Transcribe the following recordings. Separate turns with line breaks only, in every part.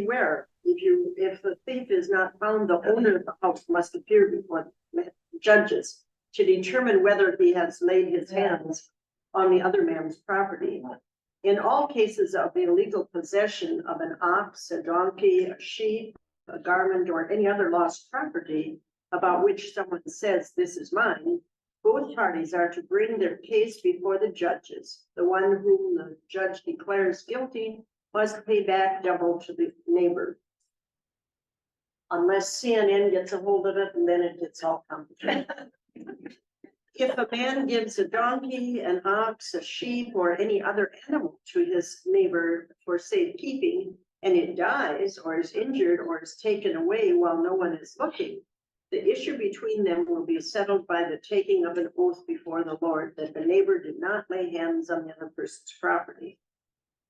beware, if the thief is not found, the owner of the house must appear before the judges to determine whether he has laid his hands on the other man's property. In all cases of illegal possession of an ox, a donkey, a sheep, a garment, or any other lost property about which someone says this is mine, both parties are to bring their case before the judges. The one whom the judge declares guilty must pay back double to the neighbor. Unless CNN gets a hold of it, and then it gets all complicated. If a man gives a donkey, an ox, a sheep, or any other animal to his neighbor for safekeeping, and it dies, or is injured, or is taken away while no one is looking, the issue between them will be settled by the taking of an oath before the Lord that the neighbor did not lay hands on the other person's property.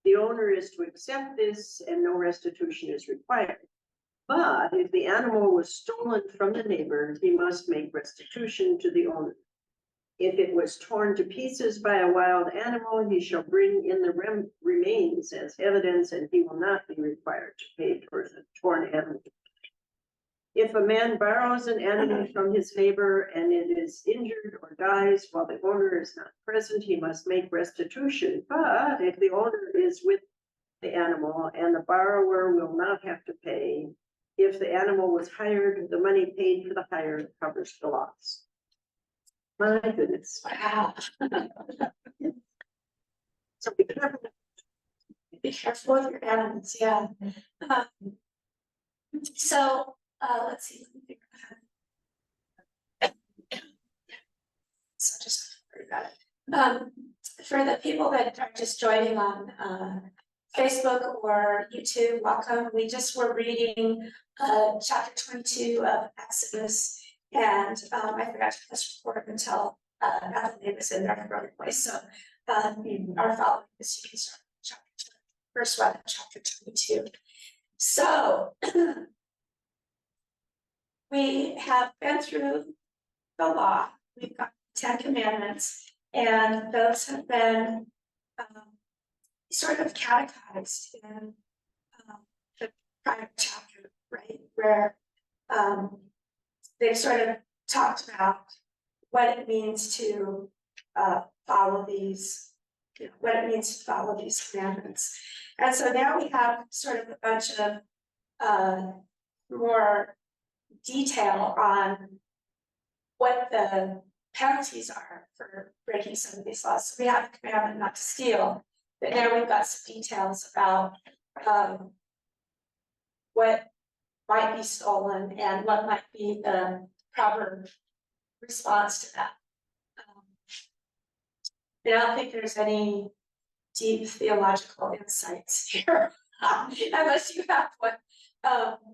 The owner is to accept this, and no restitution is required. But if the animal was stolen from the neighbor, he must make restitution to the owner. If it was torn to pieces by a wild animal, he shall bring in the remains as evidence, and he will not be required to pay for the torn animal. If a man borrows an animal from his neighbor and it is injured or dies while the owner is not present, he must make restitution. But if the owner is with the animal and the borrower will not have to pay, if the animal was hired, the money paid for the hire covers the loss. My goodness.
Wow.
So be careful.
Be careful with your animals, yeah. So let's see. So just forgot it. For the people that are just joining on Facebook or YouTube, welcome. We just were reading chapter 22 of Exodus, and I forgot to press record until Natalie was in there for a voice. So our following this, you can start chapter 20, verse 1 of chapter 22. So we have been through the law. We've got 10 commandments, and those have been sort of catechized in the prior chapter, right? Where they've sort of talked about what it means to follow these, what it means to follow these commandments. And so now we have sort of a bunch of more detail on what the penalties are for breaking some of these laws. So we have the commandment not to steal, but now we've got some details about what might be stolen and what might be the proper response to that. I don't think there's any deep theological insights here, unless you have one.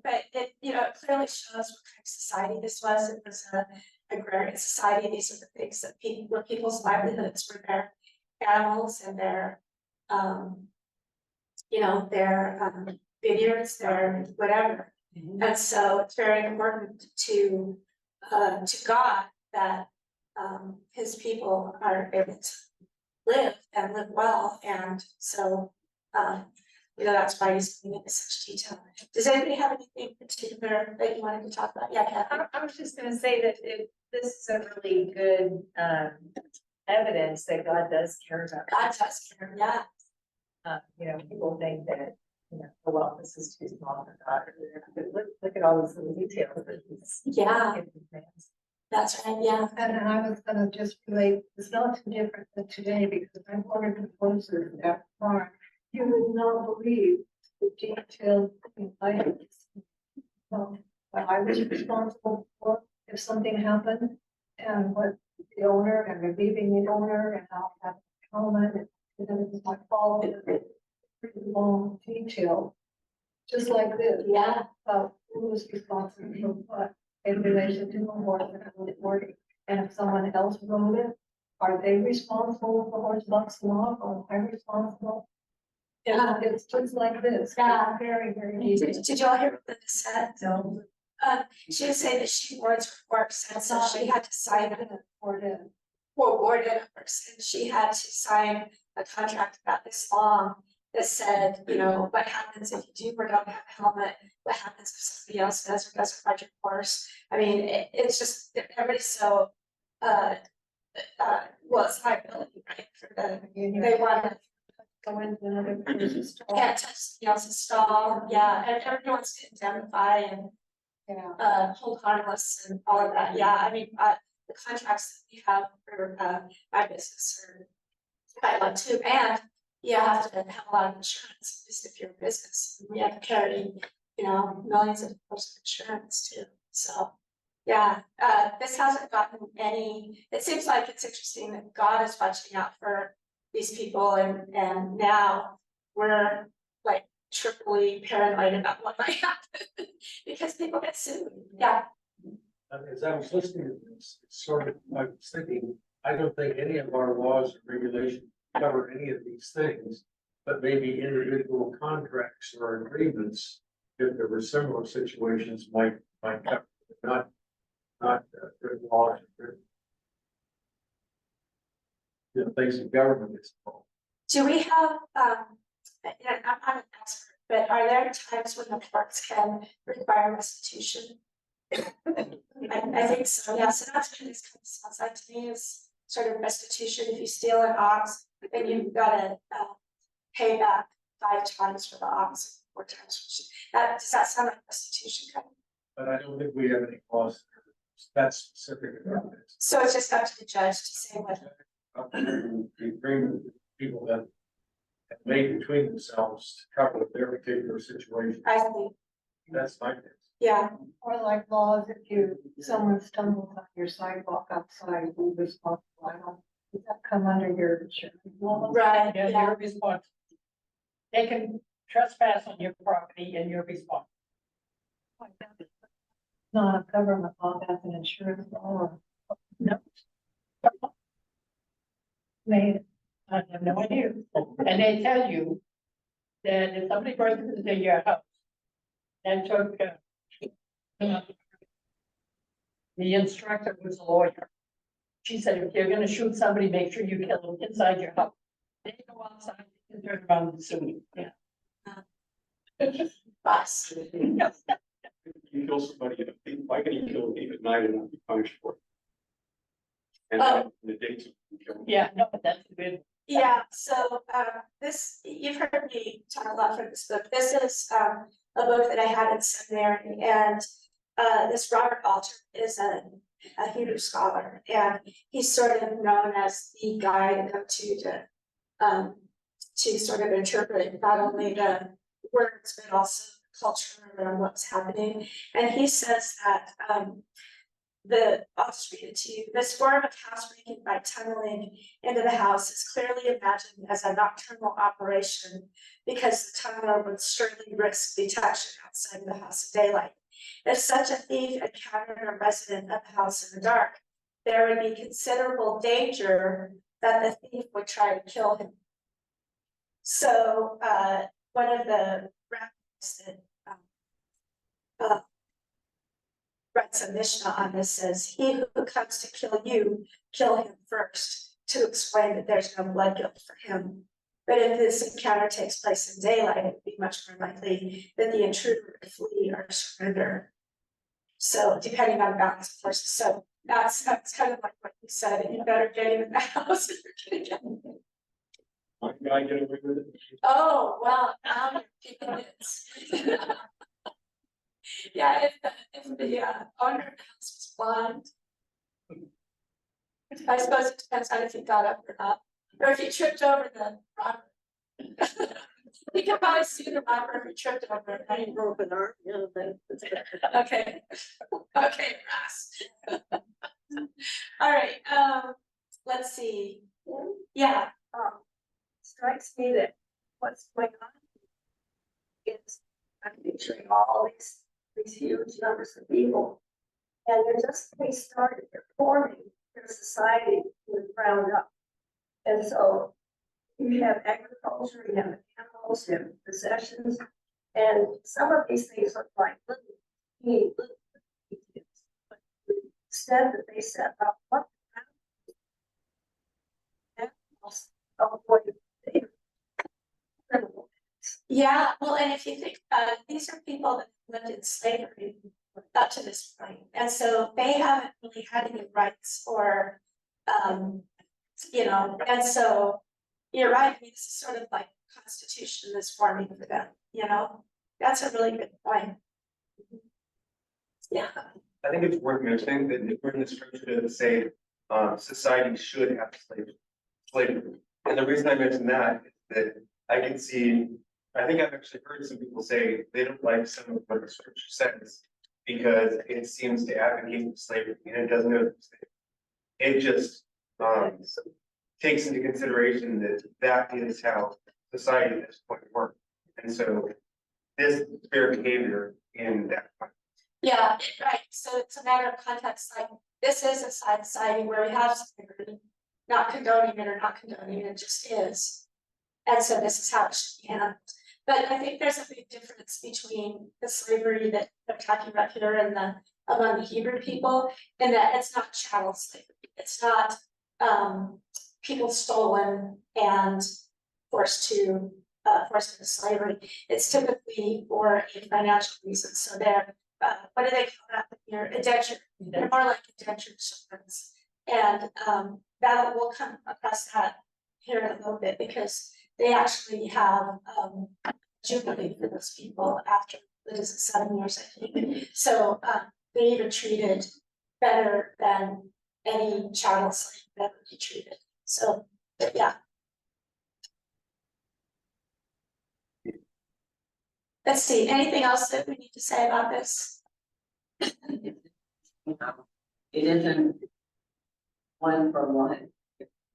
But it, it clearly shows what kind of society this was. It was an agrarian society. These are the things that were people's livelihoods, were their animals and their, their vineyards, their whatever. Mm-hmm. And so it's very important to God that his people are able to live and live well. And so, that's why he's going into such detail. Does anybody have anything particular that you wanted to talk about? Yeah, Kathy.
I was just going to say that this is a really good evidence that God does care about.
God does care, yeah.
People think that, well, this is too small for God. But look at all these little details.
Yeah. That's right, yeah.
And I was going to just relate, it's not too different than today because I'm one of the closest that far. You would not believe the detailed items what I was responsible for if something happened, and what the owner and relieving the owner and how I have a comment, and then it was my fault. Pretty long detail, just like this.
Yeah.
About who was responsible for what in relation to the horse that I was working. And if someone else wrote it, are they responsible for horse bucks law, or am I responsible? Yeah, it's just like this.
Yeah.
Very, very easy.
Did you all hear what Linda said?
No.
She was saying that she wards her horse, and so she had to sign it.
Warded
Warded horse, and she had to sign a contract about this long. that said, you know, what happens if you do or don't have a helmet? What happens if somebody else does or doesn't ride your horse? I mean, it's just, everybody's so, well, it's liability, right, for the, they want to
Go into another person's stall.
can't touch somebody else's stall, yeah, and everyone wants to indemnify and
Yeah.
hold harmless and all of that, yeah, I mean, the contracts that we have for, my business are quite a lot too, and you have to have a lot of insurance, just if you're a business, we have to carry, you know, millions of dollars of insurance too, so. Yeah, this hasn't gotten any, it seems like it's interesting that God is watching out for these people and now we're like triply paranoid about what might happen because people get sued, yeah.
As I was listening to this, it's sort of, I was thinking, I don't think any of our laws or regulations cover any of these things. But maybe individual contracts or agreements, if there were similar situations, might cover, not written laws. The things the government is involved.
Do we have, and I'm not an expert, but are there times when the courts can require restitution? I think so, yeah, so that's what this kind of sounds like to me is sort of restitution. If you steal an ox, then you've gotta pay back 5 times for the ox, 4 times for that. Does that sound like restitution kind of?
But I don't think we have any laws that's specific about this.
So it's just up to the judge to say what.
The agreement with people that have made between themselves to cover their particular situation.
I think,
That's my guess.
yeah,
Or like laws, if someone stumbles on your sidewalk outside, who's responsible? I don't, does that come under your insurance law?
right,
Yeah,
yeah,
you're responsible. They can trespass on your property and you're responsible.
Not a government law, that's an insurance law.
No.
Made,
I have no idea. And they tell you that if somebody breaks into your house and took, the instructor was a lawyer. She said, if you're gonna shoot somebody, make sure you kill them inside your house. They go outside and turn around and sue you. Yeah.
bus.
You kill somebody in a thief, why can you kill a thief at night and not be punished for it? And
Oh.
in the daytime, you kill them.
Yeah, no, but that's good.
Yeah, so this, you've heard me talk a lot from this book. This is a book that I had in seminary, and this Robert Alter is a Hebrew scholar, and he's sort of known as the guy to go to sort of interpret not only the words but also culture and what's happening. And he says that I'll just read it to you. This form of housebreaking by tunneling into the house is clearly imagined as a nocturnal operation because the tunneler would surely risk detection outside the house in daylight. If such a thief encountered a resident of the house in the dark, there would be considerable danger that the thief would try to kill him. So one of the rabbis that writes a Mishnah on this says, he who comes to kill you, kill him first, to explain that there's no blood guilt for him. But if this encounter takes place in daylight, it would be much more likely that the intruder would flee or surrender. So depending on the balance of forces, so that's kind of like what you said, you better get him in the house if you're gonna get him.
Can I get away with it?
Oh, well, now you're kicking it. Yeah, if the owner of the house was blind. I suppose it depends on if he got up or not, or if he tripped over the robber. You can probably see the robber if he tripped over it, right?
Broken arm, yeah, that's better.
Okay, okay, Ross. All right, let's see, yeah,
strikes me that what's going on is I'm picturing all these huge numbers of people. And they're just getting started, they're forming their society from the ground up. And so you have agriculture, you have animals, you have possessions, and some of these things look like little details. But instead that they set up what animals of what they criminal.
Yeah, well, and if you think about it, these are people that lived in slavery up to this point, and so they haven't really had any rights or, you know, and so. You're right, I mean, this is sort of like constitution that's forming for them, you know, that's a really good point. Yeah,
I think it's worth mentioning that if we're in the structure to say, society should have slavery. And the reason I mention that is that I can see, I think I've actually heard some people say they don't like some of what the scripture says because it seems to advocate for slavery and it doesn't know. It just, takes into consideration that that is how society at this point works. And so this fair behavior in that.
yeah, right, so it's a matter of context, like, this is a society where we have slavery, not condoning it or not condoning it, it just is. And so this is how it should be handled. But I think there's a big difference between the slavery that they're talking about here and among the Hebrew people, in that it's not chattel slavery, it's not, people stolen and forced into slavery. It's typically for a financial reason, so they're, what do they call that here, indenture, they're more like indentured servants. And, that will come across that here in a little bit, because they actually have, jubilee for those people after, what is it, 7 years, I think. So, they're even treated better than any chattel slave that would be treated. So, yeah. Let's see, anything else that we need to say about this?
You know, it isn't one for one,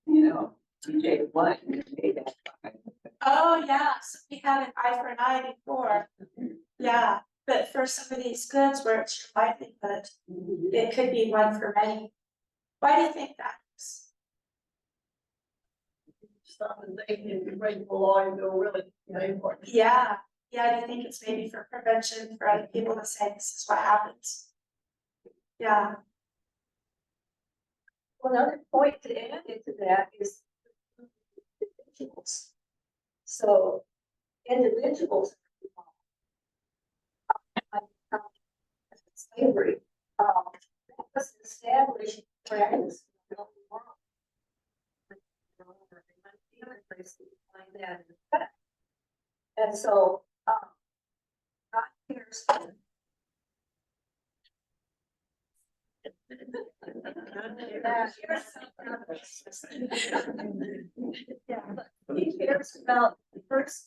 you know, you take one, you pay that fine.
Oh, yeah, so we had an eye for an eye before, yeah, but for some of these goods where it's your livelihood, it could be one for many. Why do you think that is?
Stop and think, if you break the law, you go really, for it.
Yeah, do you think it's maybe for prevention, for other people to say this is what happens? Yeah,
Another point to add into that is individuals. So individuals. Slavery, that was established practice. And so, not here's. Yeah, he cares about the person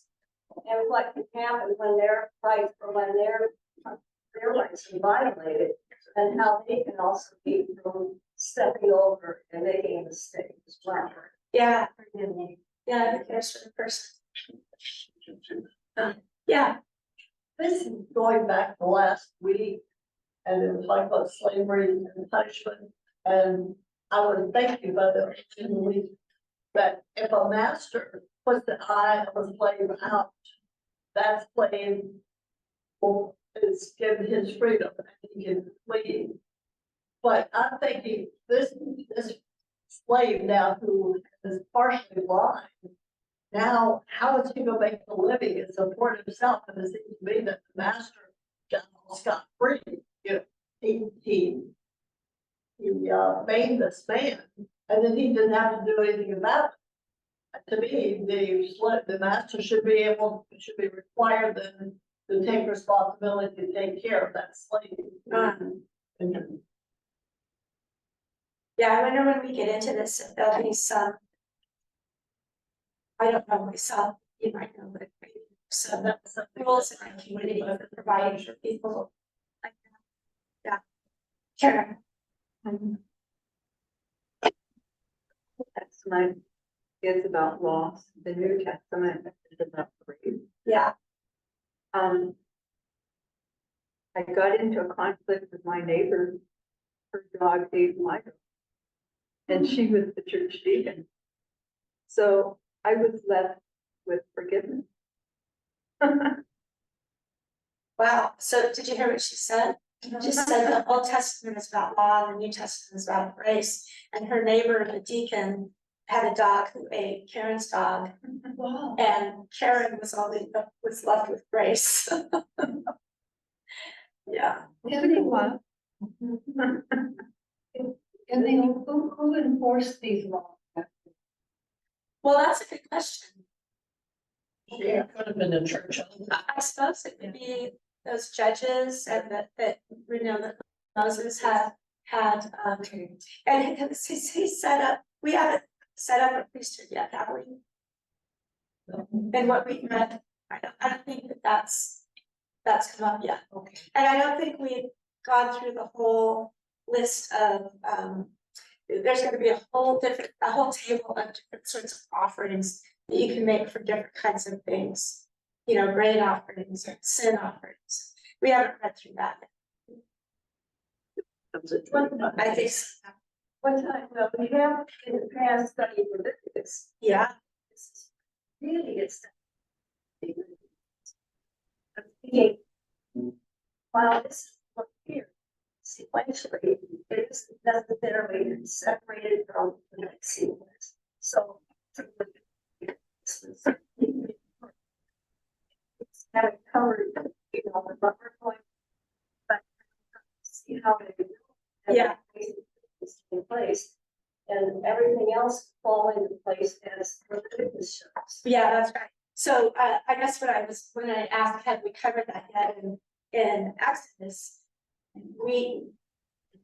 and what can happen when their rights or when their rights are violated, and how they can also keep from stepping over and making a mistake as well.
yeah, who cares for the person? Yeah,
This is going back to last week, and it was like about slavery and punishment, and I would think about it, that if a master puts the eye of a slave out, that slave is given his freedom and he can leave. But I'm thinking this slave now who is partially blind, now how is he gonna make a living and support himself? And it seems to me that the master got scot-free. You know, he made this man, and then he didn't have to do anything about it. To me, the master should be required then to take responsibility to take care of that slave.
yeah, I wonder when we get into this, if there'll be some. I don't know myself, you might know, but maybe some rules in our community for providing for people like that. Yeah. Karen.
Testament is about loss, the New Testament is about grief.
Yeah,
I got into a conflict with my neighbor, her dog ate my dog. And she was the church deacon. So I was left with forgiveness.
wow, so did you hear what she said? She said the Old Testament is about law and the New Testament is about grace, and her neighbor, the deacon, had a dog who ate Karen's dog,
Wow.
and Karen was left with Grace. Yeah.
Anyone? And then who enforced these laws?
Well, that's a good question.
Yeah, could have been a church.
I suppose it would be those judges and that Moses had, and he set up, we haven't set up a priesthood yet, have we? And what we read, I don't think that's come up yet.
Okay.
And I don't think we've gone through the whole list of, there's gonna be a whole table of different sorts of offerings that you can make for different kinds of things. You know, grain offerings or sin offerings. We haven't read through that.
Comes at
I think, so.
One time, well, we have in the past studied Leviticus.
Yeah,
This is really it's. While this is what here, sequentially, it isn't necessarily separated from the next sequence. So. It's kind of covered, you know, the buffer point. But see how they do.
Yeah.
It's in place. And everything else fall into place as Leviticus shows.
yeah, that's right. So I guess when I asked, had we covered that yet in Exodus?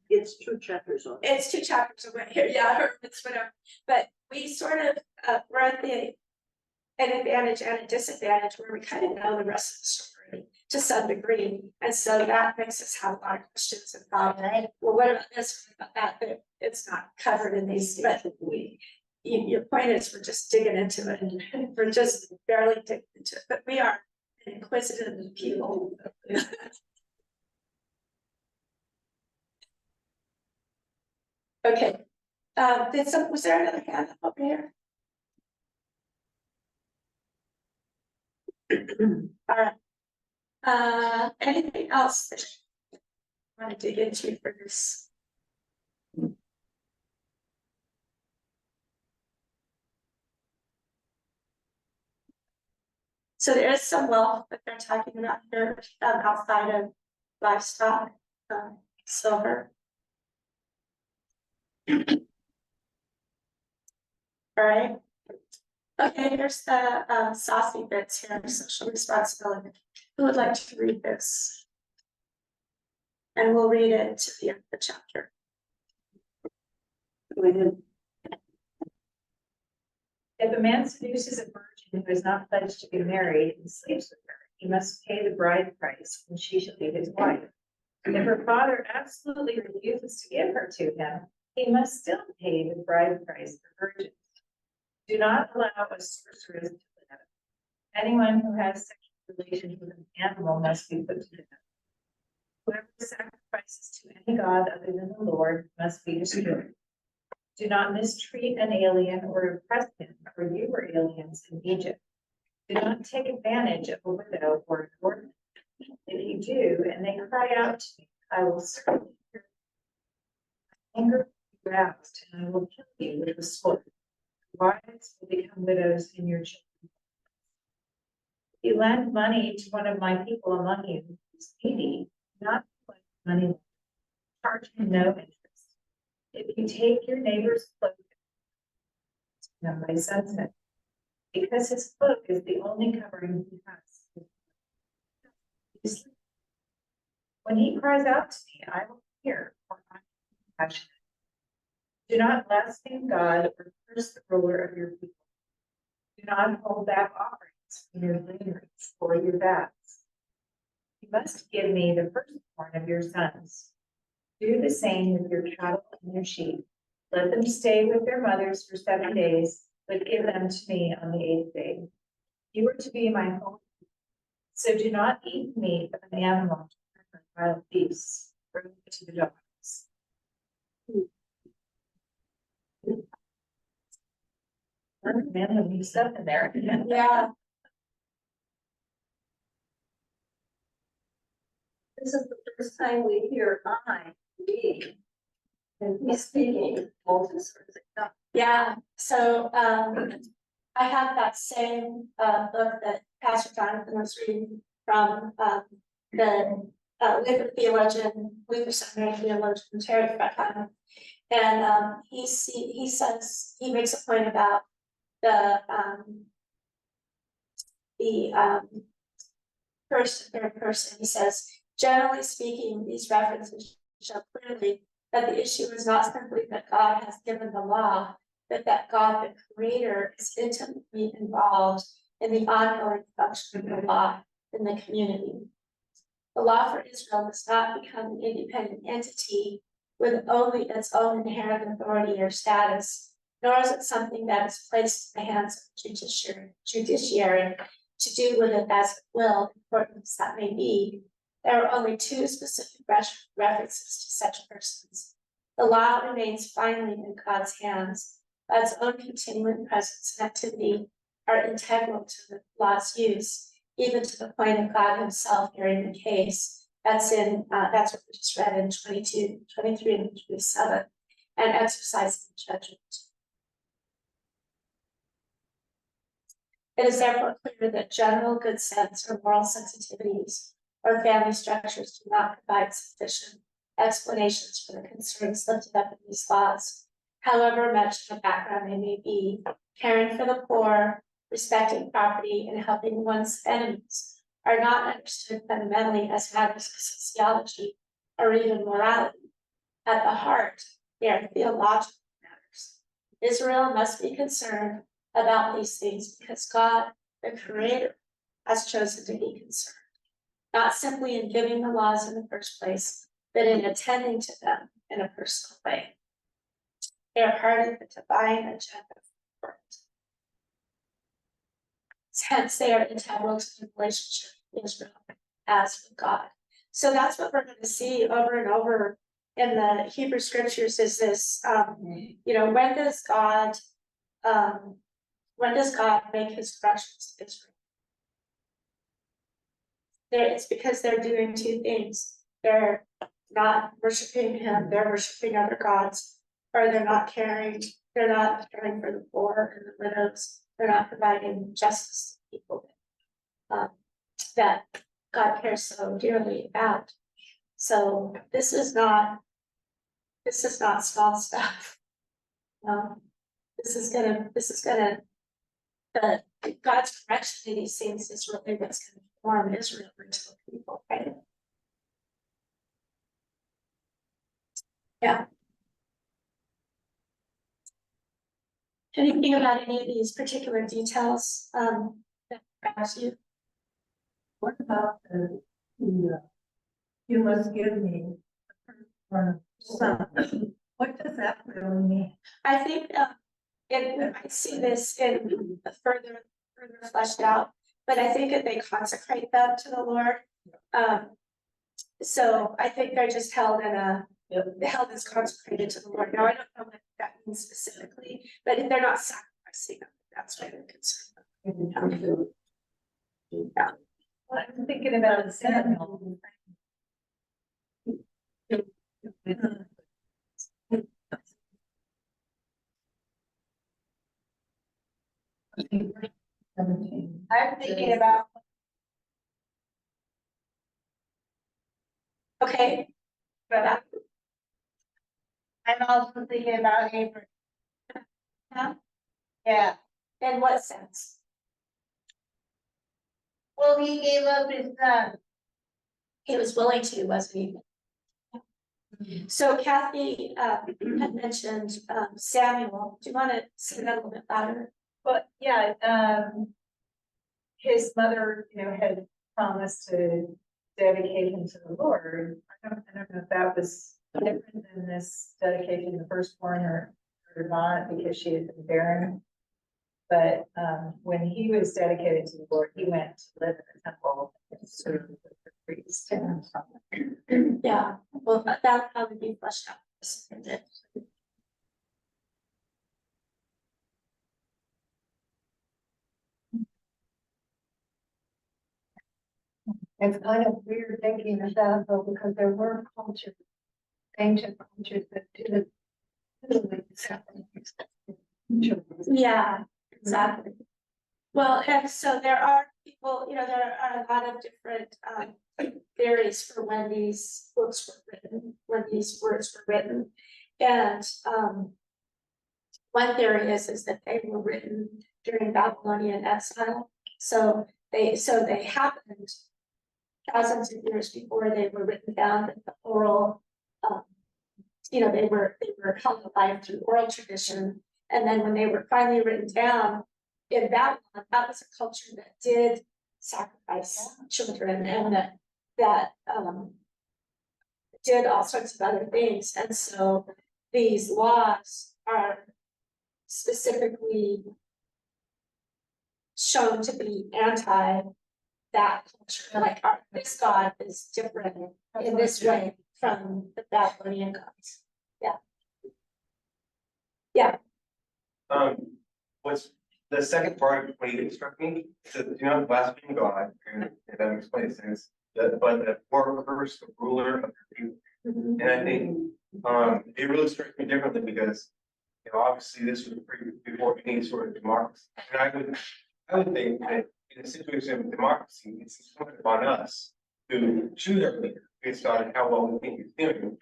It's 2 chapters on.
It's 2 chapters away here, yeah, or it's whatever, but we sort of, we're at an advantage and a disadvantage where we kind of know the rest of the story to some degree. And so that makes us have a lot of questions about, well, what about this, what about that, but it's not covered in these, but your point is we're just digging into it and we're just barely digging into it, but we are an inquisitive people. Okay, was there another hand up over here? All right. Anything else that you want to dig into for this? So there is some wealth that they're talking about here, outside of livestock, silver. All right. Okay, here's the saucy bits here, social responsibility. Who would like to read this? And we'll read it to the end of the chapter.
Go ahead.
If a man seduces a virgin who is not pledged to be married and sleeps with her, he must pay the bride price and she shall be his wife. And if her father absolutely refuses to give her to him, he must still pay the bride price for virgins. Do not allow a sorceress to live. Anyone who has sexual relations with an animal must be put to death. Whoever sacrifices to any god other than the Lord must be destroyed. Do not mistreat an alien or oppress him, for you were aliens in Egypt. Do not take advantage of a widow or an orphan. If you do, and they cry out to me, I will certainly hear my anger will be roused, and I will kill you with the sword. Wives will become widows in your children. If you lend money to one of my people among you who is needy, not collect money, charge him no interest. If you take your neighbor's cloak, by sunset, because his cloak is the only covering he has. When he cries out to me, I will hear, for I am compassionate. Do not blaspheme God or curse the ruler of your people. Do not hold back offerings from your gleanings or your vats. You must give me the firstborn of your sons. Do the same with your cattle and your sheep. Let them stay with their mothers for 7 days, but give them to me on the 8th day. You are to be my home. So do not eat meat of an animal or wild beasts, bring it to the dogs. Man, when you stuff in there.
Yeah.
This is the first time we hear I, me. And he's speaking, Moses, or is it not?
Yeah, so, I have that same, book that Pastor Jonathan was reading from, the, Luther theologian, Luther seminary theologian, Terry Freckham. And, he says, he makes a point about the first and third person. He says, generally speaking, these references show clearly that the issue is not simply that God has given the law, but that God, the creator, is intimately involved in the ongoing function of the law in the community. The law for Israel must not become an independent entity with only its own inherent authority or status, nor is it something that is placed in the hands of judiciary to do with it as it will, important as that may be. There are only two specific references to such persons. The law remains finally in God's hands. God's own continuing presence and activity are integral to the law's use, even to the point of God himself hearing the case. That's what we just read in 22, 23, and 27, and exercising judgment. It is therefore clear that general good sense or moral sensitivities or family structures do not provide sufficient explanations for the concerns lifted up in these laws. However much of a background they may be, caring for the poor, respecting property, and helping one's enemies are not understood fundamentally as matters of sociology or even morality. At the heart, they are theological matters. Israel must be concerned about these things because God, the creator, has chosen to be concerned, not simply in giving the laws in the first place, but in attending to them in a personal way. They are part of the divine agenda for the world. Hence, they are integral to the relationship Israel has with God. So that's what we're going to see over and over in the Hebrew scriptures is this, when does God make his corrections to Israel? It's because they're doing two things. They're not worshiping him, they're worshiping other gods, or they're not caring for the poor and the widows, they're not providing justice to people that God cares so dearly about. So this is not small stuff. This is gonna God's correction to these things is really what's gonna form Israel into a people, right? Yeah. Anything about any of these particular details that grabs you?
What about you must give me a son? What does that really mean?
I think I see this in further fleshed out, but I think that they consecrate them to the Lord. So I think they're just held as consecrated to the Lord. Now I don't know what that means specifically, but if they're not sacrificing them, that's why they're concerned. Yeah.
Well, I'm thinking about Samuel.
I'm thinking about,
Okay. But
I'm also thinking about Abraham. Yeah,
in what sense?
well, he gave up his son.
He was willing to, wasn't he? So Kathy had mentioned Samuel. Do you want to say that a little bit louder?
But yeah, his mother, had promised to dedicate him to the Lord. I don't know if that was different than this dedication, the firstborn or not, because she had been barren. But when he was dedicated to the Lord, he went to live in the temple and serve with the priest.
Yeah, well, that'll probably be fleshed out.
It's kind of weird thinking of that though, because there were cultures, ancient cultures that did it.
Yeah, exactly. Well, and so there are people, there are a lot of different theories for when these books were written, when these words were written. And one theory is that they were written during Babylonian exile. So they happened thousands of years before they were written down, the oral, they were held alive through oral tradition. And then when they were finally written down in Babylon, that was a culture that did sacrifice children and that did all sorts of other things. And so these laws are specifically shown to be anti that culture. Like this God is different in this way from the Babylonian gods.
What's the second part of what he struck me, is do not blaspheme God, and that makes plenty of sense. But the workers, the ruler of the people.
Mhm.
And I think, it really strikes me differently because, obviously this was before any sort of democracy. And I would think that in a situation of democracy, it's incumbent upon us to choose our leader based on how well we think he's doing,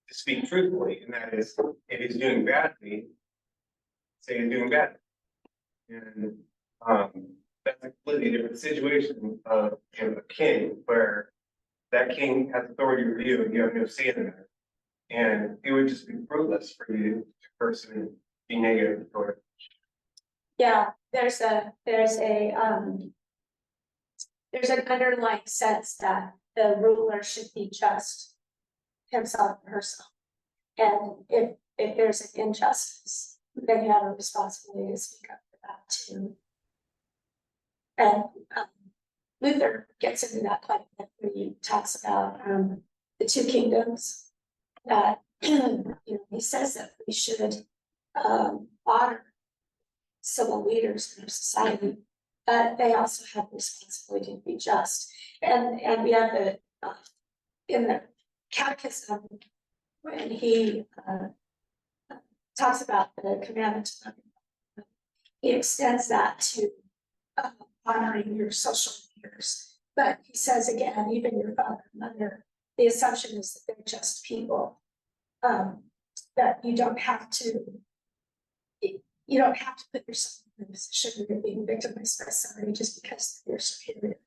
to speak truthfully, and that is, if he's doing badly, say he's doing bad. And, that's a completely different situation of, a king, where that king has authority over you and you have no say in that. And it would just be fruitless for you to personally be negative toward it.
Yeah, there's an underlying sense that the ruler should be just himself or herself. And if there's an injustice, then you have a responsibility to speak up for that too. And Luther gets into that quite a bit when he talks about the two kingdoms. That he says that we should honor civil leaders in our society, but they also have the responsibility to be just. And we have the in the catechism when he talks about the commandment to love your neighbor, he extends that to honoring your social leaders. But he says again, even your father and mother, the assumption is that they're just people. That you don't have to put yourself in a position where you're being victimized by somebody just because they're superior.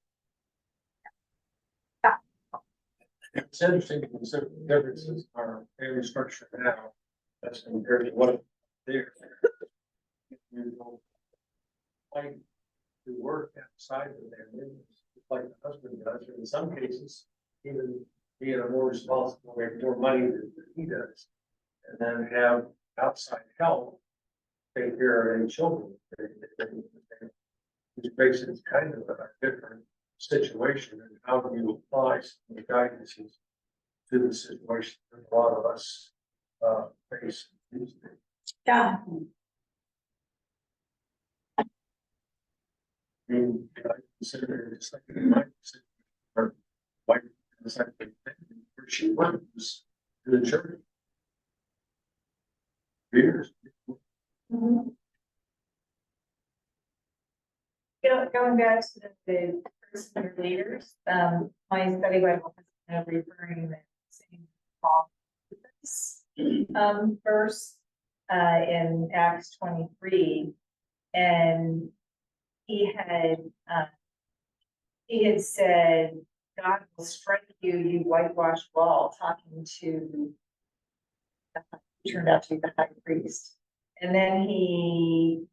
It's interesting to consider the differences in our family structure now, as compared to what there. You know, like to work outside of their business, like the husband does, or in some cases, even being a more responsible, make more money than he does. And then have outside help take care of any children. Which makes it kind of a different situation, and how do you apply some of the guidances to the situation that a lot of us face these days.
Yeah.
I mean, I consider it just like in my decision, or like the second thing where she went was to the church. Years.
Mhm.
Going back to the personal leaders, my study Bible is kind of referring that same Paul verse in Acts 23, and he had said, "God will strike you, you whitewashed wall," talking to turned out to be the high priest, and then he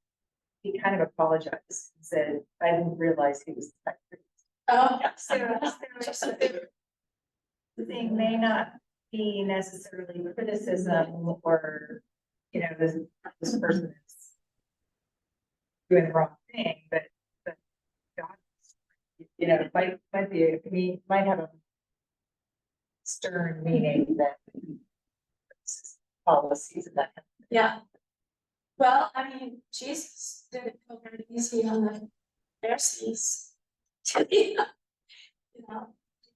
kind of apologized and said, "I didn't realize he was the high priest."
Oh,
So the thing may not be necessarily criticism or, this person is doing the wrong thing, but God, might have a stern meaning that policies and that kind of thing.
yeah. Well, I mean, Jesus didn't go very easy on the Pharisees.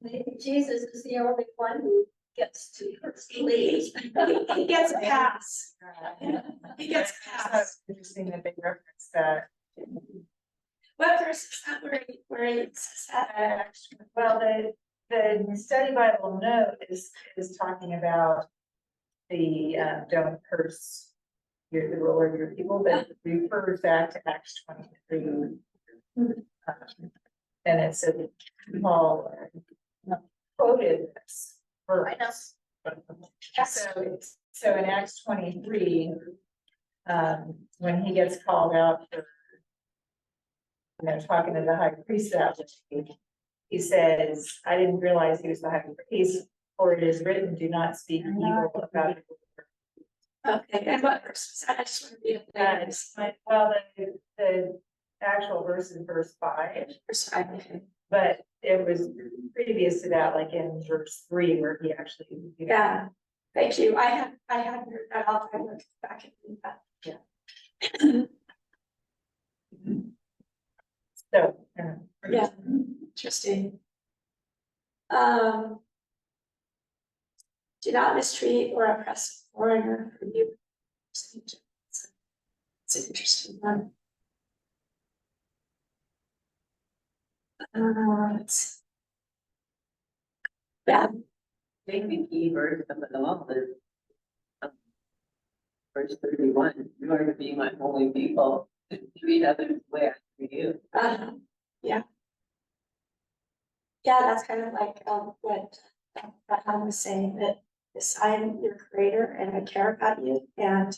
Maybe Jesus is the only one who
gets to leave, he gets a pass. He gets a pass.
Interesting that they reference that.
What verse is that where it says that?
Well, the study Bible note is talking about the, don't curse the ruler of your people, but it refers back to Acts 23. And it said Paul quoted this verse. So in Acts 23, when he gets called out for, talking to the high priest that way, he says, I didn't realize he was the high priest, for it is written, do not speak evil about it.
Okay, and what verse was that? I just want to be able to.
Well, the actual verse is verse 5,
Verse 5, okay.
but it was previous to that, like in verse 3, where he actually.
Yeah, thank you. I hadn't heard that. I'll try to look back and read that.
Yeah. So.
Yeah, interesting. Do not mistreat or oppress a foreigner for you. It's an interesting one. Yeah,
Maybe the key verse of the law is verse 31, you are to be my holy people, treat others the way I treat you.
yeah. Yeah, that's kind of like what Abraham was saying, that this, I am your creator and I care about you, and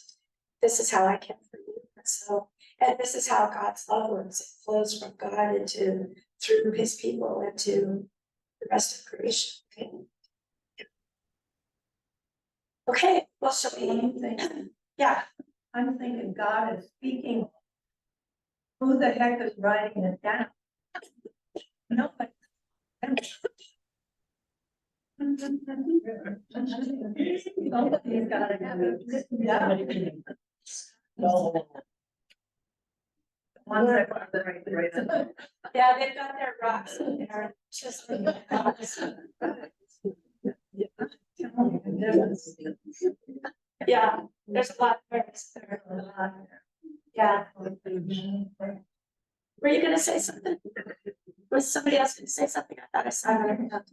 this is how I care for you. So, and this is how God's love works. It flows from God into, through his people, into the rest of creation. Okay, well, shall we? Yeah.
I'm thinking God is speaking. Who the heck is writing it down? Nobody. Somebody's gotta have it.
No.
One second.
Yeah, they've got their rocks in there, just like the rocks. Yeah, there's a lot of words there. Yeah. Were you gonna say something? Was somebody else gonna say something? I thought I saw that.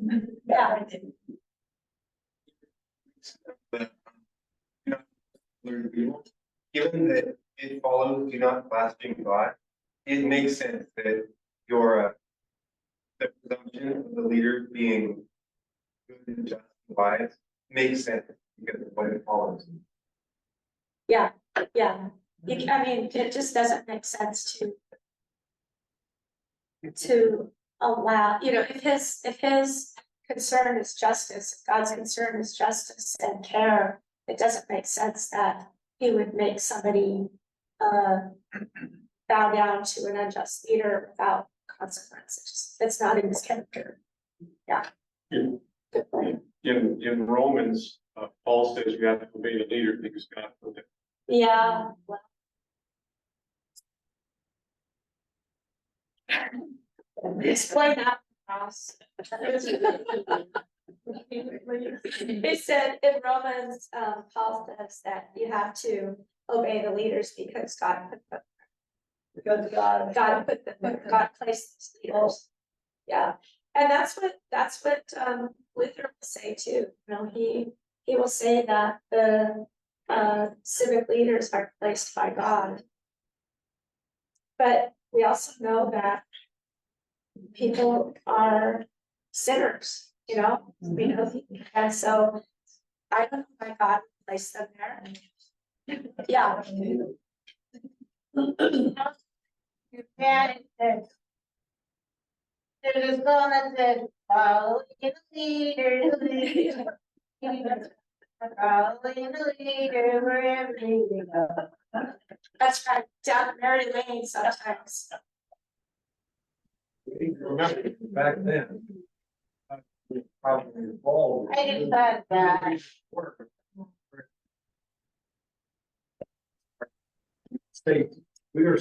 Yeah.
Given that it follows, do not blaspheme God, it makes sense that your, the presumption of the leader being good and just and wise makes sense because of what it follows.
Yeah, yeah. I mean, it just doesn't make sense to allow, if his concern is justice, if God's concern is justice and care, it doesn't make sense that he would make somebody bow down to an unjust leader without consequences. It's not in his character. Yeah.
In,
Good point.
in Romans, Paul says you have to obey the leader because God put it.
Yeah. Well. Explain that, Ross. They said in Romans, Paul says that you have to obey the leaders because God put them.
Because
God placed these leaders. Yeah, and that's what Luther will say too. He will say that the civic leaders are placed by God. But we also know that people are sinners, we know, and so I don't know why God placed them there. Yeah.
There's a song that says, follow the leader, follow the leader wherever you go.
That's right, down Mary Lane sometimes.
Remember, back then. Probably involved.
I didn't have that.
State, we are.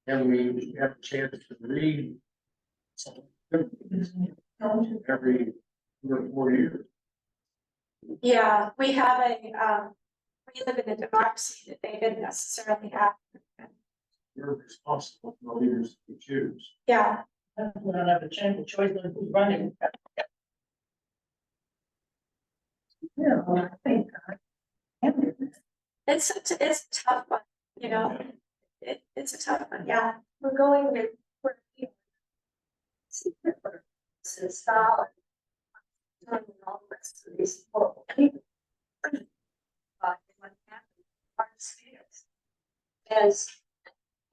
And we have a chance to read. Some every for 4 years.
Yeah, we have we live in a democracy that they didn't necessarily have.
You're responsible for the leaders that you choose.
Yeah,
We don't have a choice of who's running.
Yeah, well, I think.
it's a tough one, you know, it's a tough one, yeah.
We're going with, where people. Secret purposes, solid. And all the rest of these horrible people. What happened, our spheres. And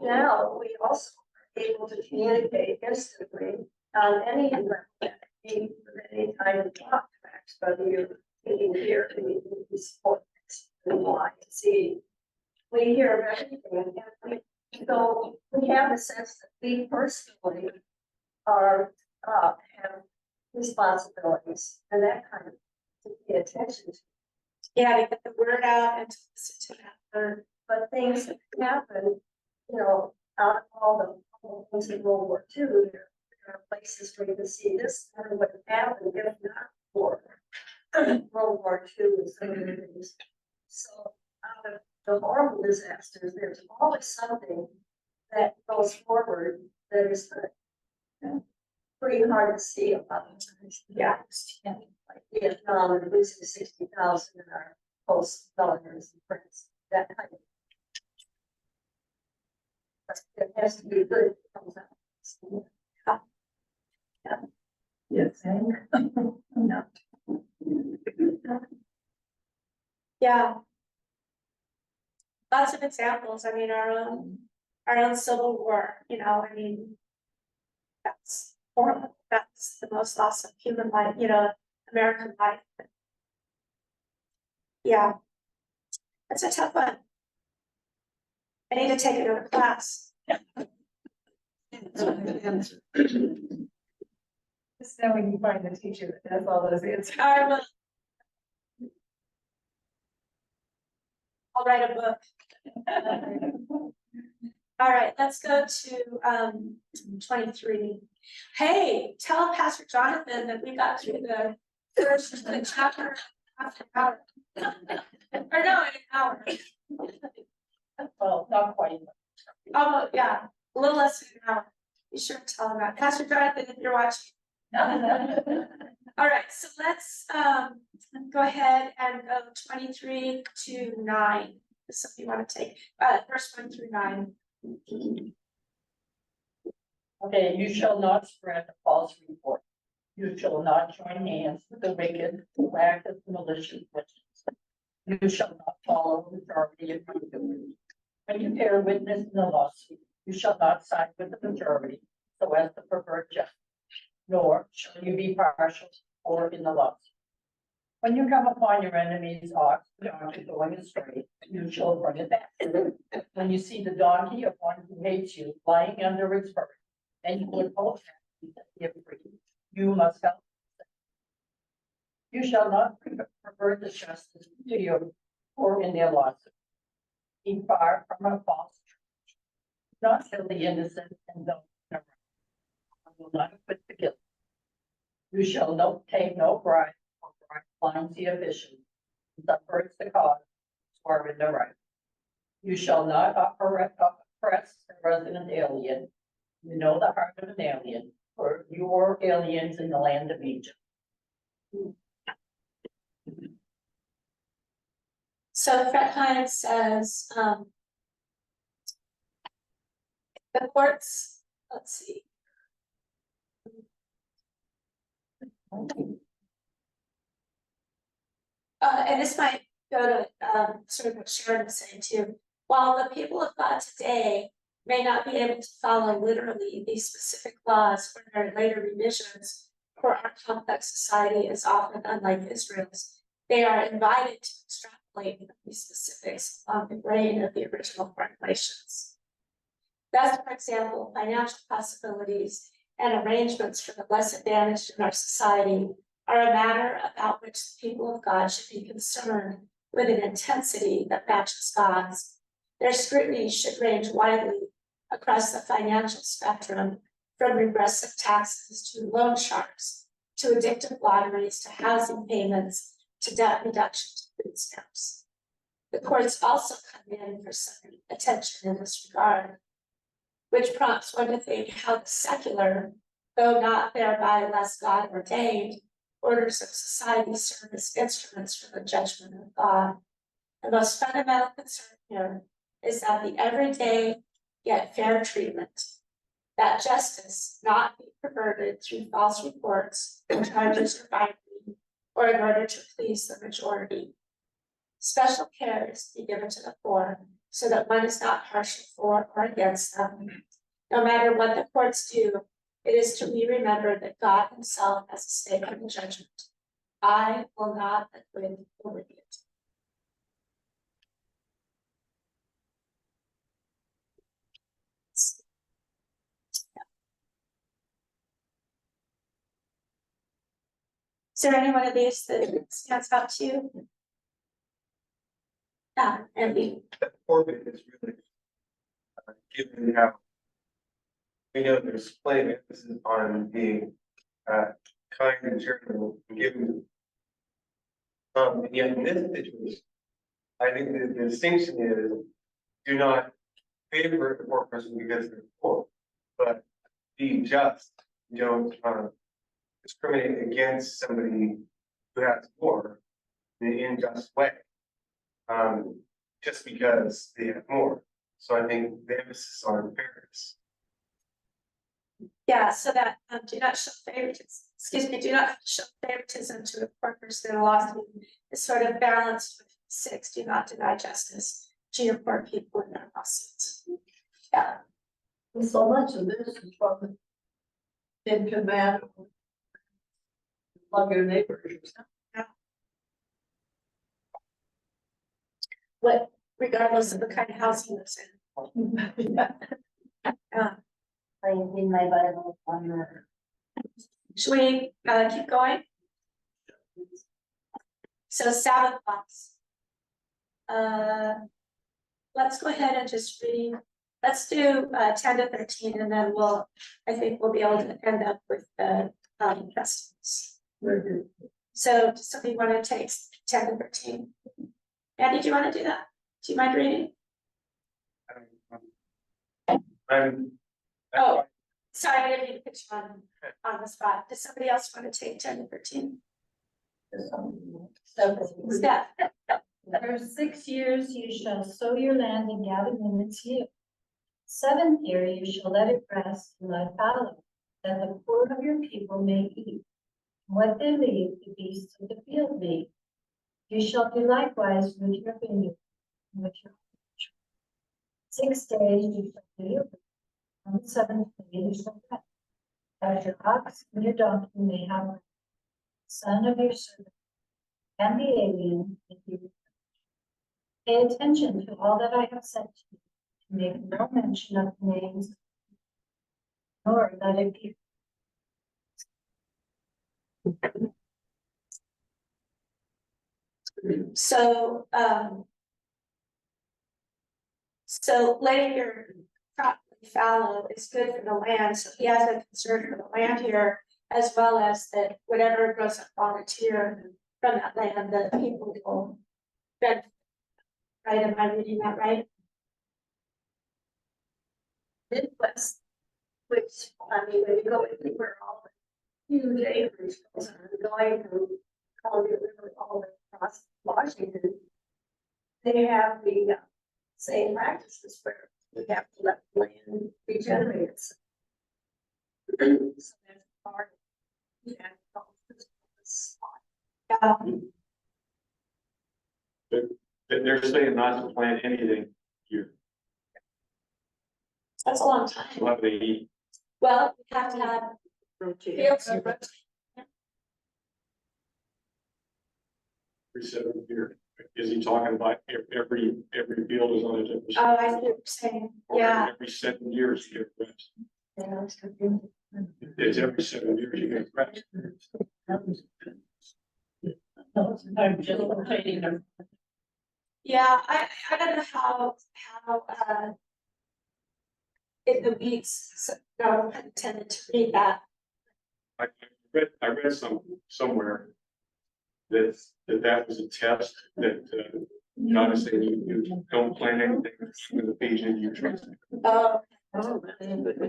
now we also are able to communicate instantly on any level, any kind of contracts, whether you're thinking here, we support X, and Y, and Z. We hear of everything, and we have a sense that we personally are, have responsibilities and that kind of, to pay attention to.
Yeah, to get the word out and to listen to that.
But things that happen, you know, out of all the things in World War II, there are places where you can see this kind of what happened if not for World War II and some of the things. So out of the horrible disasters, there's always something that goes forward that is pretty hard to see about.
Yeah.
Like Vietnam and losing 60,000 in our post-governors and friends, that kind of. But it has to be good. Yes. No.
Yeah. Lots of examples, I mean, our own Civil War, you know, I mean. That's horrible, that's the most loss of human life, you know, American life. Yeah. That's a tough one. I need to take another class.
Just now when you find the teacher that does all those answers.
I will. I'll write a book. All right, let's go to 23. Hey, tell Pastor Jonathan that we got through the first chapter half an hour. Or no, in an hour.
Well, not quite.
Oh, yeah, a little less than an hour. Be sure to tell him that. Pastor Jonathan, if you're watching. All right, so let's go ahead and go 23 to 9. If something you want to take, verse 1 through 9.
Okay, you shall not spread a false report. You shall not join hands with the wicked who act as malicious witnesses. You shall not follow the majority of wrongdoers. When you bear witness in a lawsuit, you shall not side with the majority so as to pervert justice, nor shall you be partial or in the lawsuit. When you come upon your enemy's ox or donkey going astray, you shall bring it back. When you see the donkey of one who hates you lying under its burden, and you would hold him free, you must help. You shall not pervert the justice to you or in their lawsuit. Be far from a false charge. Not kill the innocent and don't I will not acquit the guilty. You shall take no bribe or blinds the official, subverts the cause, swear in the right. You shall not oppress a resident alien. You know the heart of an alien, for you were aliens in the land of Egypt.
So Fredheim says, the courts, let's see. And this might go to sort of what Sharon was saying too. While the people of God today may not be able to follow literally these specific laws or their later revisions, for our complex society is often unlike Israel's, they are invited to extrapolate these specifics on the grain of the original formulations. Thus, for example, financial possibilities and arrangements for the less advantaged in our society are a matter about which the people of God should be concerned with an intensity that matches God's. Their scrutiny should range widely across the financial spectrum, from regressive taxes to loan sharks, to addictive lotteries, to housing payments, to debt reduction, to food stamps. The courts also come in for some attention in this regard, which prompts one to think how the secular, though not thereby less God ordained, orders of society serve as instruments for the judgment of God. The most fundamental concern here is that the everyday yet fair treatment, that justice not be perverted through false reports and charges or bribery, or in order to please the majority. Special care is to be given to the poor so that one is not partial for or against them. No matter what the courts do, it is to be remembered that God himself has a stake in the judgment. I will not acquit the wicked. Is there any one of these that stands out to you? And we,
That core bit is really, given how we know there's plenty of emphasis on being, kind and charitable and giving. And yet in this situation, I think the distinction is, do not favor the poor person because they're poor, but be just. Don't discriminate against somebody who has more in an unjust way, just because they have more. So I think the emphasis on fairness.
yeah, so that do not show favoritism to the poor person in a lawsuit is sort of balanced with 6, do not deny justice to your poor people in their lawsuits. Yeah.
And so much of this is from the Ten Commandments. Love your neighbor as yourself.
What, regardless of the kind of house he lives in.
I read my Bible on the.
Should we keep going? So Sabbath laws. Let's go ahead and just read. Let's do 10 to 13, and then I think we'll be able to end up with the festivals. So does somebody want to take 10 to 13? Andy, do you want to do that? Do you mind reading? Oh, sorry, I didn't mean to put you on the spot. Does somebody else want to take 10 to 13? Steph.
For 6 years you shall sow your land and gather in its yield. 7th year you shall let it rest and lie fallow, that the poor of your people may eat. What they leave, the beasts of the field may eat. You shall do likewise with your vineyard and with your orchard. 6 days you shall do your work. On the 7th day you shall rest, that your ox and your donkey may have rest. Son of your servant and the alien may be refreshed. Pay attention to all that I have said to you, to make no mention of the names, nor let it be.
So letting your crop be fallow is good for the land, so he has a concern for the land here, as well as that whatever grows up volunteer from that land, that people will benefit. Right, am I reading that right?
Midwest, which, I mean, when you go anywhere, all the huge acreage goes on, going from Columbia River all the way across Washington. They have the same practices where we have to let the land regenerate itself. So that's part of the agriculture.
They're saying not to plant anything here.
That's a long
So
time.
what they eat.
Well, we have to have fields to rotate.
Every 7 years. Is he talking about every field is on a different?
Oh, I see what you're saying,
or
yeah.
Every 7 years you get rest. It's every 7 years you get rest.
I'm just rotating them.
Yeah, I don't know how in the weeks, so no, I intended to read that.
I I read somewhere that was a test that, God is saying you don't plan anything with the patient you trust.
Oh,
Oh,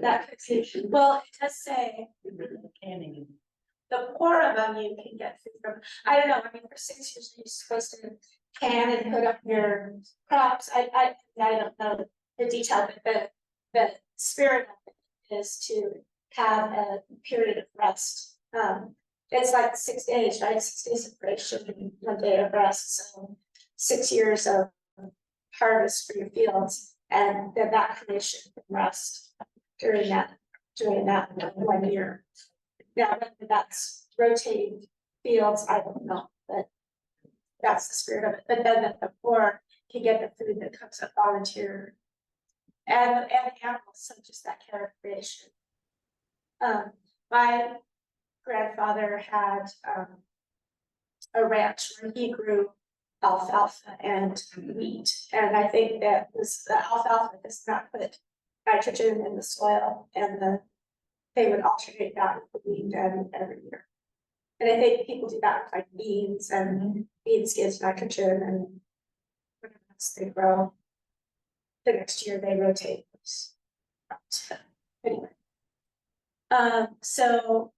that could be, well, it does say
Canning.
the poor among you can get food from, I don't know, I mean, for 6 years, you're supposed to can and put up your crops, I don't know the detail, but the spirit of it is to have a period of rest. It's like 6 days, right, 6 days of creation and 1 day of rest, so 6 years of harvest for your fields, and then that creation can rest during that 1 year. Now, whether that's rotating fields, I don't know, but that's the spirit of it. But then the poor can get the food that comes up volunteer. And animals, so just that care of creation. My grandfather had a ranch where he grew alfalfa and wheat. And I think that the alfalfa does not put nitrogen in the soil, and they would alternate that with the wheat every year. And I think people do that with like beans, and beans gives nitrogen, and whatever else they grow. The next year they rotate those. Anyway. So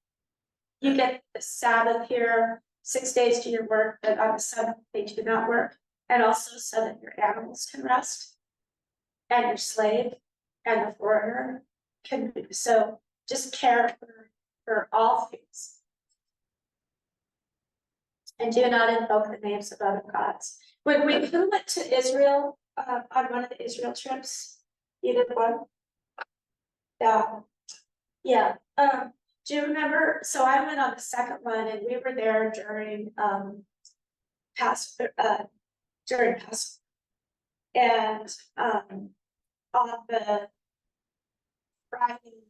you get the Sabbath here, 6 days to your work, but on the seventh they do not work, and also so that your animals can rest, and your slave and the foreigner can, so just care for all things. And do not invoke the names of other gods. When we went to Israel, on one of the Israel trips, you did one? Yeah, do you remember, so I went on the second one and we were there during, Passover. And, on the Friday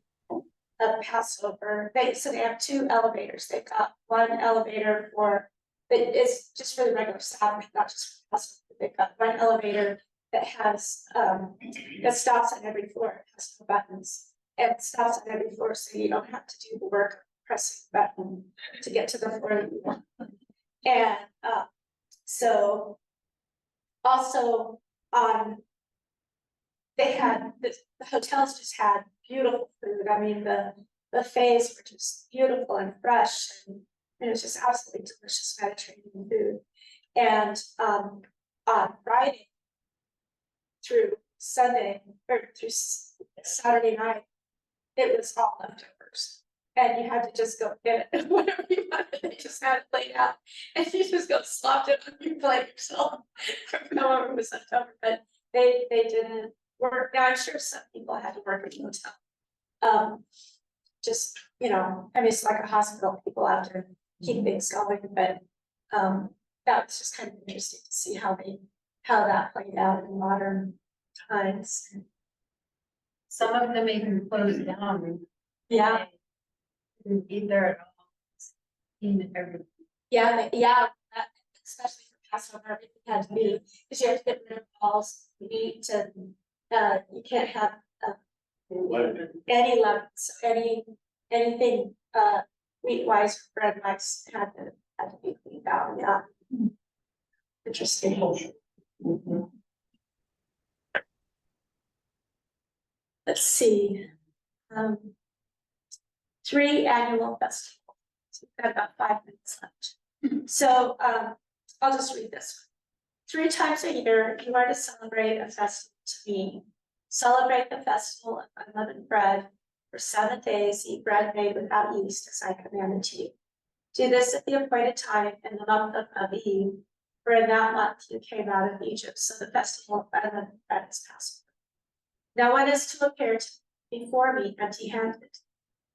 of Passover, so they have 2 elevators. They've got one elevator for, it's just for the regular Sabbath, not just for Passover. They've got one elevator that has, that stops on every floor, it has no buttons. And it stops on every floor, so you don't have to do the work of pressing the button to get to the floor that you want. And, so also they had, the hotels just had beautiful food. I mean, the buffets were just beautiful and fresh, and it was just absolutely delicious Mediterranean food. And on Friday through Sunday, or through Saturday night, it was all leftovers. And you had to just go get it, whatever you wanted, they just had it laid out, and you just go slop it on your plate yourself, however it was left over, but they didn't work. Now, I'm sure some people had to work at the hotel. Just, you know, I mean, it's like a hospital, people have to keep things going, but that was just kind of interesting to see how that played out in modern times.
Some of them even closed down.
Yeah.
Didn't eat there at all. Eating everything.
Yeah, especially for Passover, everything had to be, because you have to get rid of balls, meat, and you can't have any lemons, anything wheat wise or bread wise had to be cleaned out. Yeah. Interesting. Let's see. 3 annual festivals. So we've got about 5 minutes left. So I'll just read this one. 3 times a year, you are to celebrate a festival to me. Celebrate the festival of unleavened bread. For 7 days, eat bread made without yeast, as I commanded to you. Do this at the appointed time in the month of Aviv, for in that month you came out of Egypt. So the festival of unleavened bread is Passover. No one is to appear before me empty-handed.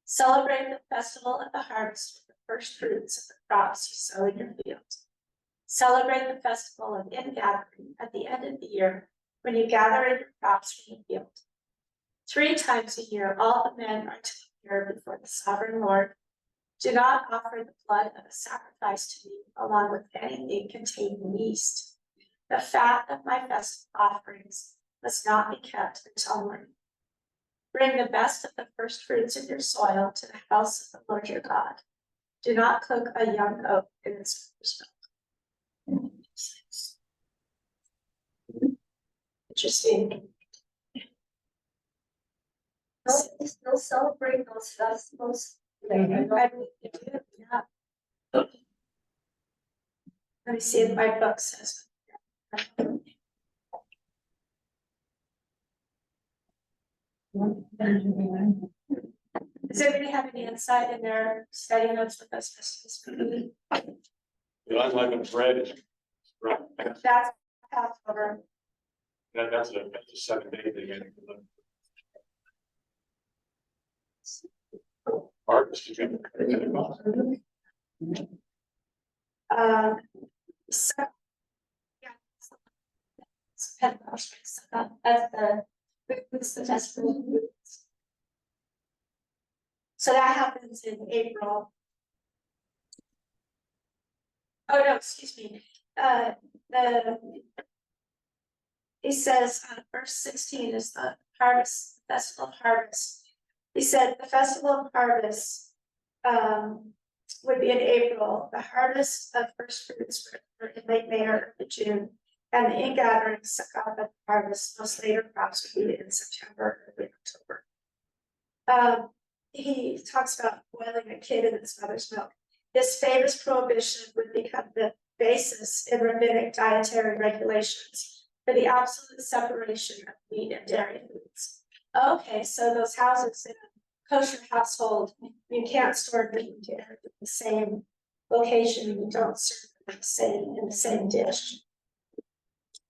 Celebrate the festival of the harvest with the first fruits of the crops you sow in your field. Celebrate the festival of ingathering at the end of the year, when you gather in your crops from the field. 3 times a year, all the men are to appear before the sovereign Lord. Do not offer the blood of a sacrifice to me, along with anything containing yeast. The fat of my festival offerings must not be kept until morning. Bring the best of the first fruits of your soil to the house of the Lord your God. Do not cook a young oat in its first milk. Interesting.
They still celebrate those festivals.
I believe you do, yeah. Let me see if my book says. Does anybody have any insight in their study notes with those festivals?
The unleavened bread is, right,
That's Passover.
that's a 7 day thing. Harvest.
So. Yeah. It's Pentecost, so that's the festival. So that happens in April. Oh, no, excuse me, he says, verse 16 is the harvest, festival of harvest. He said the festival of harvest, would be in April, the harvest of first fruits were in late May or early June. And the ingathering, suck-up and harvest, most later crops would be in September, early October. He talks about boiling a kid in its mother's milk. This famous prohibition would become the basis in rabbinic dietary regulations for the absolute separation of meat and dairy foods. Okay, so those houses in a kosher household, you can't store meat and dairy in the same location, you don't serve them in the same dish.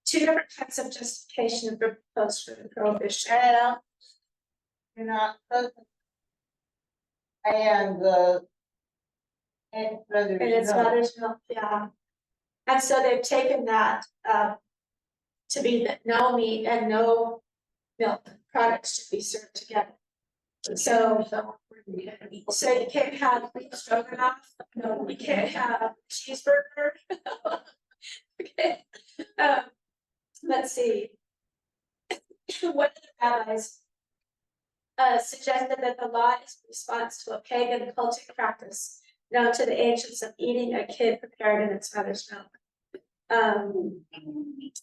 Two different kinds of justification of proposed for the prohibition.
You're not cooking. And the. And
And it's mother's milk, yeah. And so they've taken that to be that no meat and no milk products should be served together. So you can't have beef stroganoff, no, you can't have cheeseburger. Okay, let's see. One of the rabbis suggested that the law is a response to a pagan cultic practice known to the ancients of eating a kid prepared in its mother's milk.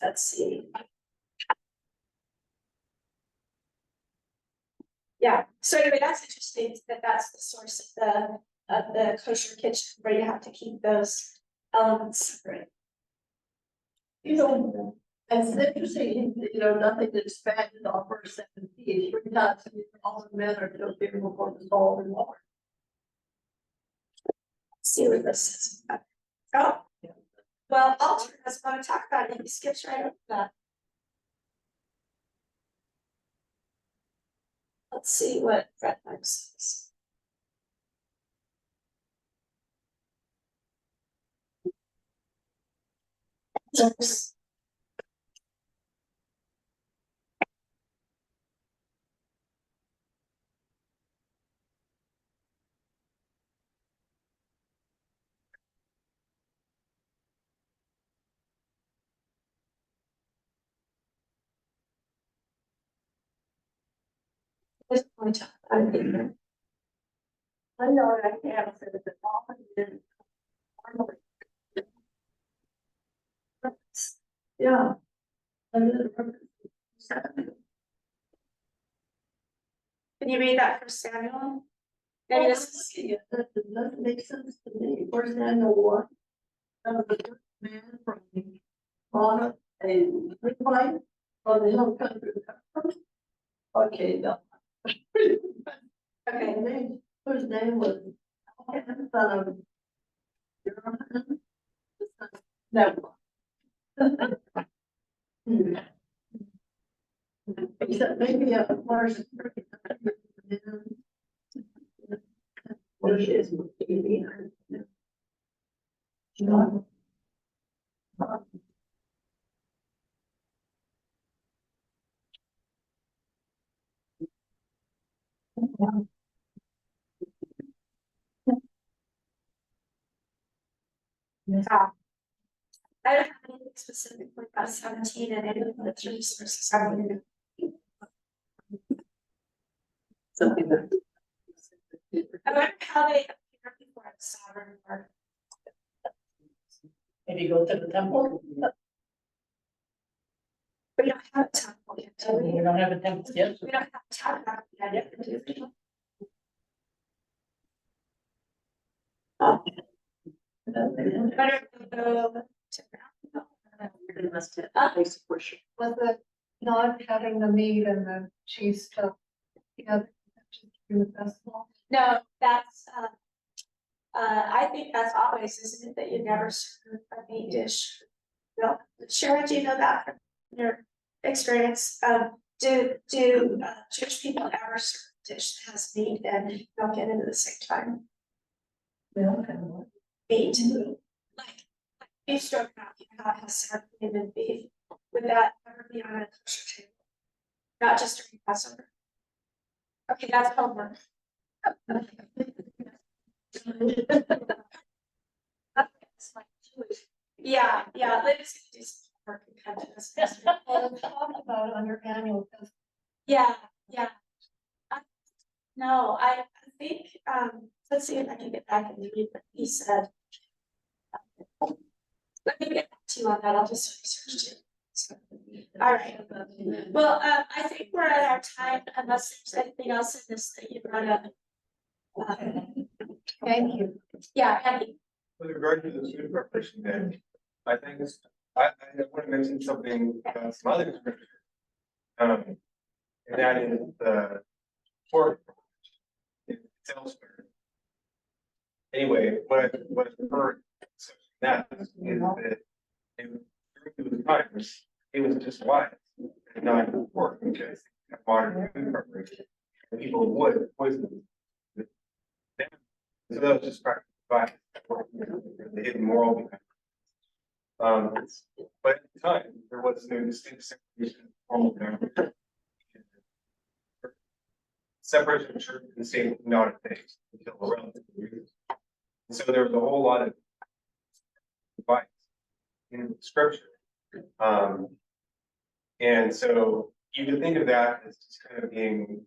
Let's see. Yeah, so anyway, that's interesting that that's the source of the kosher kitchen where you have to keep those elements separate.
You know, it's interesting, you know, nothing to expand in our first 7 feet, 3 times all the men are still here before the soul and Lord.
See what this is. Oh, well, Alter doesn't want to talk about it, he skips right over that. Let's see what Red Line says. Oops. There's a point on here.
I know I can't say that often is normally. Yeah. And then.
Can you read that for Samuel? Maybe this is.
That doesn't make sense to me. First Samuel 1. The first man from bought a requite on the hill country. Okay, no.
Okay.
Whose name was son of Jonathan? No. Except maybe a Mars. Bushes would be behind.
I don't have anything specifically about 17 and any of the 3 sources. I mean,
Something that.
I wonder how they appear before the sovereign
maybe go to the temple.
We don't have a temple yet, do we?
We don't have a temple yet.
We don't have a tabernacle yet, do we? Better go to.
They must have basic worship.
Was it not having the meat and the cheese stuff together? Just through the festival?
No, that's, I think that's always, isn't it, that you never serve a meat dish? No, Sharon, do you know that from your experience? Do Jewish people ever serve a dish that has meat and don't get it at the same time? Meat, like beef stroganoff, you know, it has sour cream and beef. Would that ever be on a kosher table? Not just during Passover? Okay, that's homework. Yeah, Libby's gonna do some work and come to us.
Well, it's talked about under annual festival.
Yeah. No, I think, let's see if I can get back and read what he said. Let me get back to you on that, I'll just research too. So, all right, well, I think we're at our time, unless there's anything else in this that you brought up.
Thank you.
Yeah, Andy.
With regard to the food preparation, then, I think I want to mention something about some other scripture. And that is the pork. It's elsewhere. Anyway, what I've heard that is that in through the times, it was just wise and not pork, because modern food preparation, people would poison them. So that was just practical advice, the hidden moral behind it. But at the time, there was no distinct separation of formal government. Separation of church and state not a thing until relatively recent. And so there was a whole lot of advice in scripture. And so you can think of that as just kind of being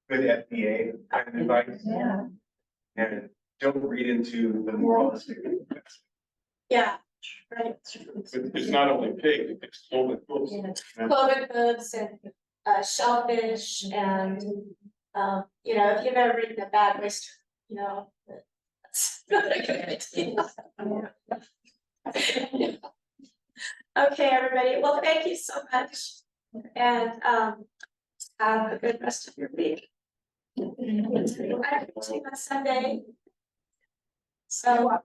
good FDA kind of advice.
Yeah.
And don't read into the moralistic.
Yeah, right.
It's not only pig, it's cloven hooves.
Cloven hooves and shellfish and, you know, if you've ever eaten a bad oyster, you know. That's really good. Okay, everybody, well, thank you so much. And have a good rest of your week. I have to on Sunday. So